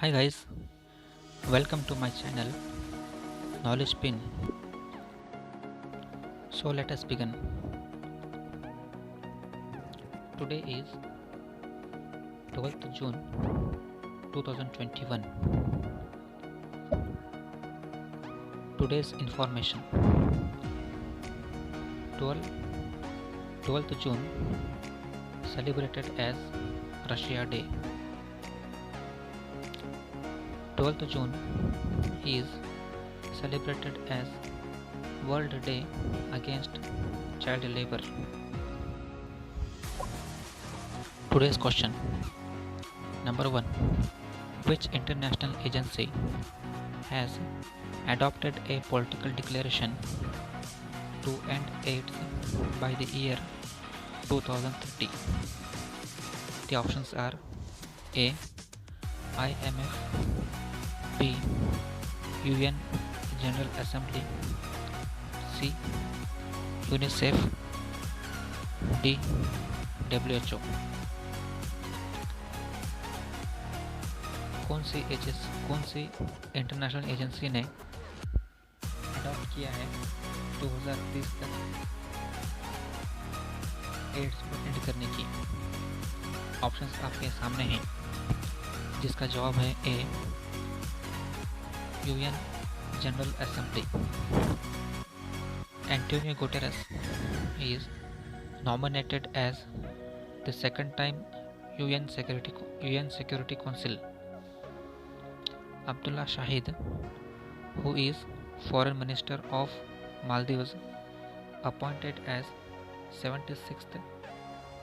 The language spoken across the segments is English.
Hi guys, welcome to my channel Knowledge Pin. So let us begin. Today is 12th June 2021. Today's information 12, 12th June celebrated as Russia Day. 12th June is celebrated as World Day Against Child Labor. Today's question Number 1. Which international agency has adopted a political declaration to end AIDS by the year 2030? The options are A. IMF, B. UN General Assembly, C. UNICEF, D. WHO. कौन सी international agency ने adopt किया है 2030 तक ads को and करने की? Options आपके सामने हैं, जिसका जवाब है A. UN General Assembly. Antonio Guterres is nominated as the second time UN Security Council. Abdullah Shahid, who is Foreign Minister of Maldives, appointed as 76th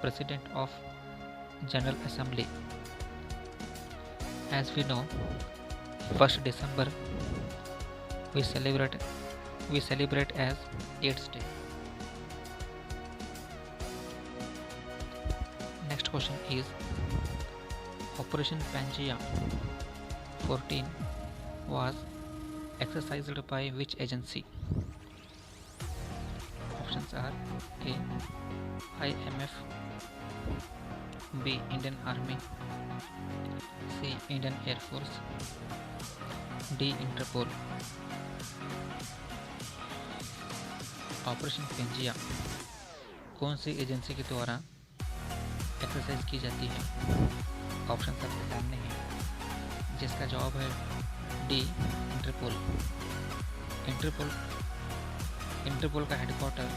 President of General Assembly. As we know, 1st December we celebrate as AIDS Day. Next question is Operation Pangea 14 was exercised by which agency? Options are A. IMF, B. Indian Army, C. Indian Air Force, D. Interpol. Operation Pangea कौन सी agency के द्वारा exercise की जाती है? Option आपके सामने है, जिसका जवाब है डी. इंटरपोल. इंटरपोल का हेडक्वार्टर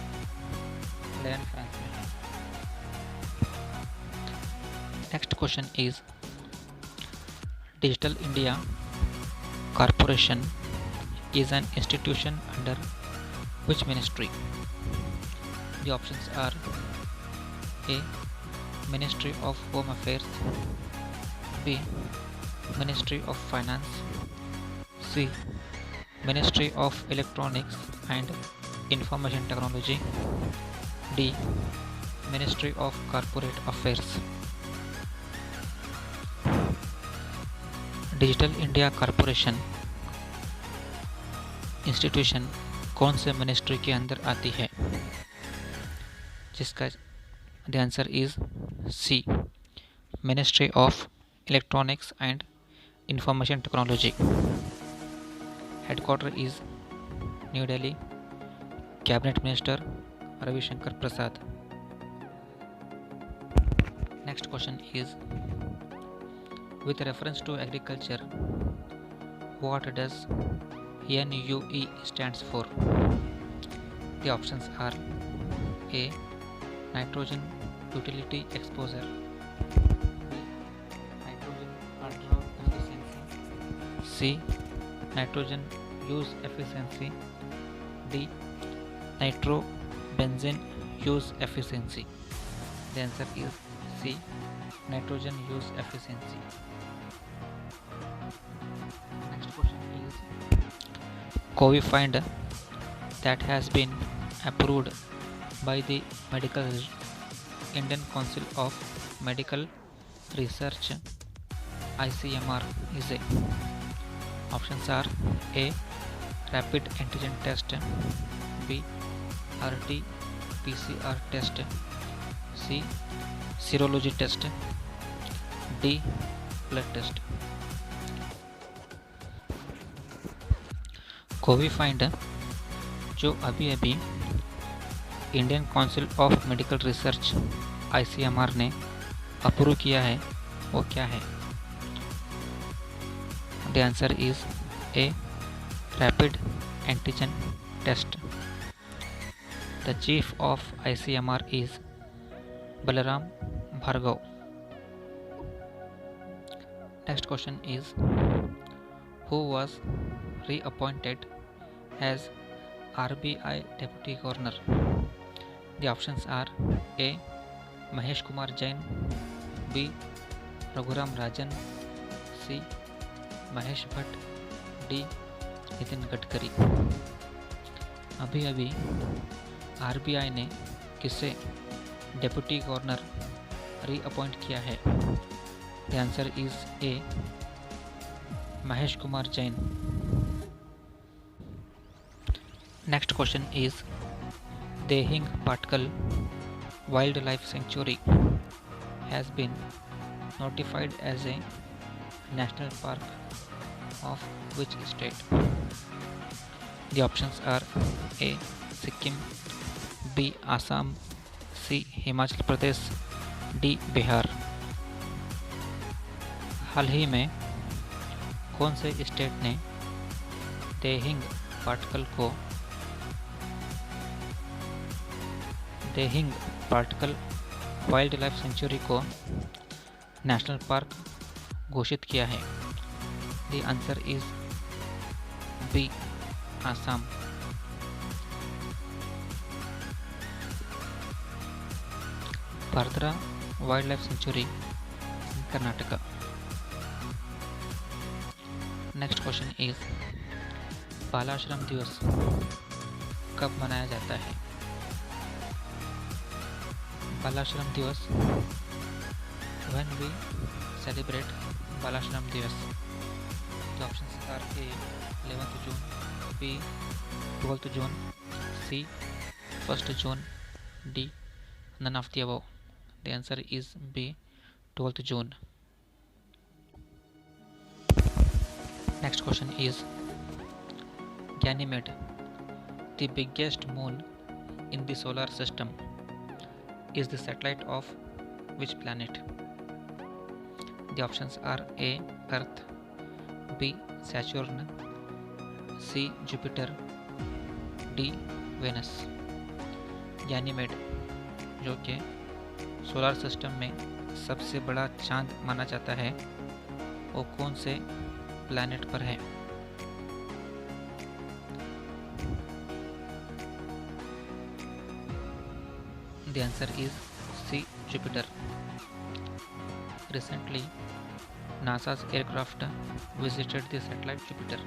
लैन फ्रांस में है. Next question is digital India corporation is an institution under which ministry? The options are A. Ministry of Home Affairs, B. Ministry of Finance, C. Ministry of Electronics and Information Technology, D. Ministry of Corporate Affairs. Digital India corporation institution कौन से ministry के अंदर आती है? जिसका the answer is C. Ministry of electronics and information technology. Headquarter is New Delhi. Cabinet minister Ravishankar Prasad. Next question is with reference to agriculture, what does NUE stands for? The options are A. Nitrogen utility exposure, B. Nitrogen control efficiency, C. Nitrogen use efficiency, D. Nitrobenzene use efficiency. The answer is C. Nitrogen use efficiency. Next question is Covifind that has been approved by the Indian Council of Medical Research ICMR is a. Options are A. Rapid antigen test, B. RT-PCR test, C. Serology test, D. Blood test. Covifind जो अभी अभी Indian council of medical research ICMR ने approve किया है वो क्या है? The answer is a rapid antigen test. The chief of ICMR इज Balaram Bhargav. Next question is, who was reappointed as RBI Deputy Governor? The options are A. Mahesh Kumar Jain, B. Raghuram Rajan, C. Mahesh Bhatt, D. Nitin Gadkari. अभी अभी RBI ने किसे deputy governor reappoint किया है? The answer is A. Mahesh Kumar Jain. Next question is, Dehing Patkai wildlife sanctuary has been notified as a national park of which state? The options are A. Sikkim, B. Assam, C. Himachal Pradesh, D. Bihar. हाल ही में कौन से state ने Dehing Patkai wildlife sanctuary को national park घोषित किया है? The answer is B. Assam. पारदरा wildlife sanctuary Karnataka. Next question is, बालाश्रम दिवस कब मनाया जाता है? बालाश्रम दिवस, when we celebrate बालाश्रम दिवस? The options are A. 11th June, B. 12th June, C. 1st June, D. None of the above. The answer is B. 12th June. Next question is, Ganymede, the biggest moon in the solar system, is the satellite of which planet? The options are A. Earth, B. Saturn, C. Jupiter, D. Venus। Ganymede जो कि solar system में सबसे बड़ा चांद माना जाता है वो कौन से प्लैनेट पर है? The answer is C. Jupiter. Recently, NASA's aircraft visited the satellite Jupiter.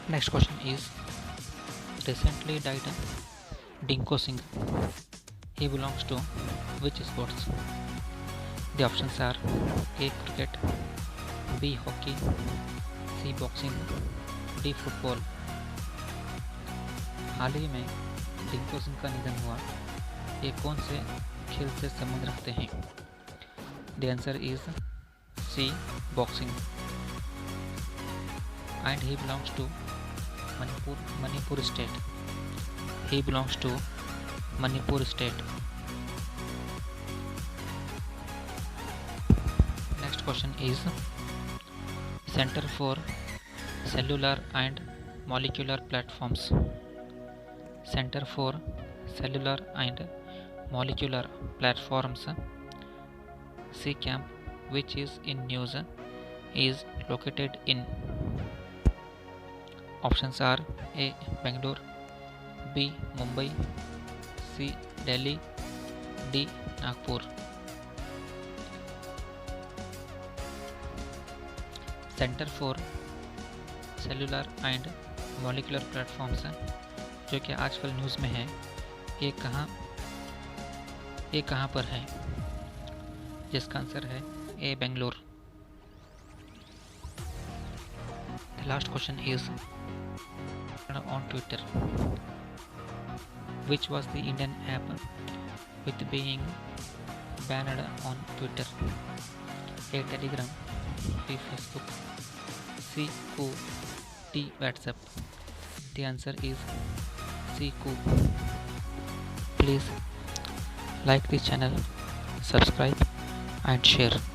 Next question is, recently died Dinko Singh. He belongs to which sports? The options are A. Cricket, B. Hockey, C. Boxing, D. Football। हाल ही में डिंको सिंह का निधन हुआ, ये कौन से खेल से संबंध रखते हैं? The answer is C. Boxing। And he belongs to Manipur state. He belongs to Manipur state। Next question is, Center for Cellular and Molecular Platforms. Center for Cellular and Molecular Platforms, CCAMP, which is in news, is located in? Options are A. Bangalore, B. Mumbai, C. Delhi, D. Nagpur। Centre for cellular and molecular platforms जो कि आजकल news में है, ये कहाँ पर है? जिसका आंसर है A. Bangalore. The last question is on Twitter, which was the Indian app with being banned on Twitter? A. Telegram, B. Facebook. C. Cool. D. WhatsApp. The answer is C. Cool. Please like this channel, subscribe and share.